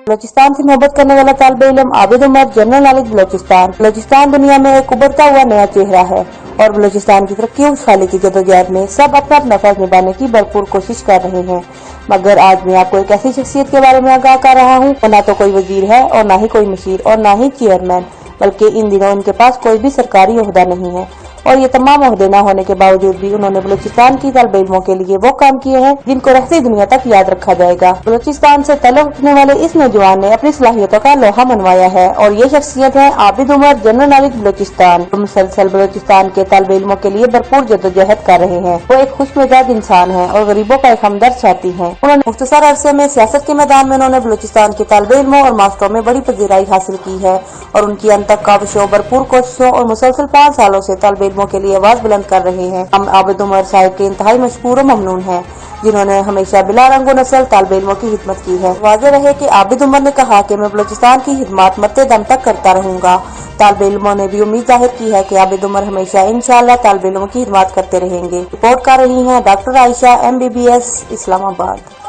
बलूचिस्तान से मोहब्बत करने वाला तालिब इल्म आबिद उमर, जनरल नॉलेज बलूचिस्तान। बलूचिस्तान दुनिया में एक उभरता हुआ नया चेहरा है और बलूचिस्तान की तरक्की और खुशहाली की जदोजहद में सब अपना अपना फर्ज निभाने की भरपूर कोशिश कर रहे हैं। मगर आज मैं आपको एक ऐसी शख्सियत के बारे में आगाह कर रहा हूँ, ना तो कोई वजीर है और ना ही कोई मशीर और ना ही चेयरमैन, बल्कि इन दिनों इनके पास कोई भी सरकारी ओहदा नहीं है और ये तमाम ओहदे न होने के बावजूद भी उन्होंने बलूचिस्तान की तालिब इल्मों के लिए वो काम किए हैं जिनको रहती दुनिया तक याद रखा जाएगा। बलूचिस्तान से तल्लुक रखने वाले इस नौजवान ने अपनी सलाहियतों का लोहा मनवाया है और ये शख्सियत है आबिद उमर, जनरल नॉलेज बलूचिस्तान। मुसलसल बलूचिस्तान के तालिब इल्मों के लिए भरपूर जद्दोजहद कर रहे हैं। वो एक खुश मिजाज इंसान है और गरीबों का एक हमदर्द साथी है। उन्होंने मुख्तसर अरसे में सियासत के मैदान में उन्होंने बलूचिस्तान के तालिब इल्मों और मास्टरों में बड़ी पजीराई हासिल की है और उनकी अंतक काविशों, भरपूर कोशिशों और मुसलसल 5 सालों से तालिब इल्मों के लिए आवाज बुलंद कर रहे हैं। हम आबिद उमर साहिब के इंतहाई मशकूर और ममनून हैं, जिन्होंने हमेशा बिला रंगो नस्ल तालिब इल्मों की खिदमत की है। वाज़ेह रहे कि आबिद उमर ने कहा कि मैं बलूचिस्तान की खिदमत मरते दम तक करता रहूंगा। तालिब इल्मों ने भी उम्मीद जाहिर की है कि आबिद उमर हमेशा इंशाअल्लाह तालिब इल्मों की खिदमत करते रहेंगे। रिपोर्ट कर रही हैं डॉक्टर आयशा, MBBS, इस्लामाबाद।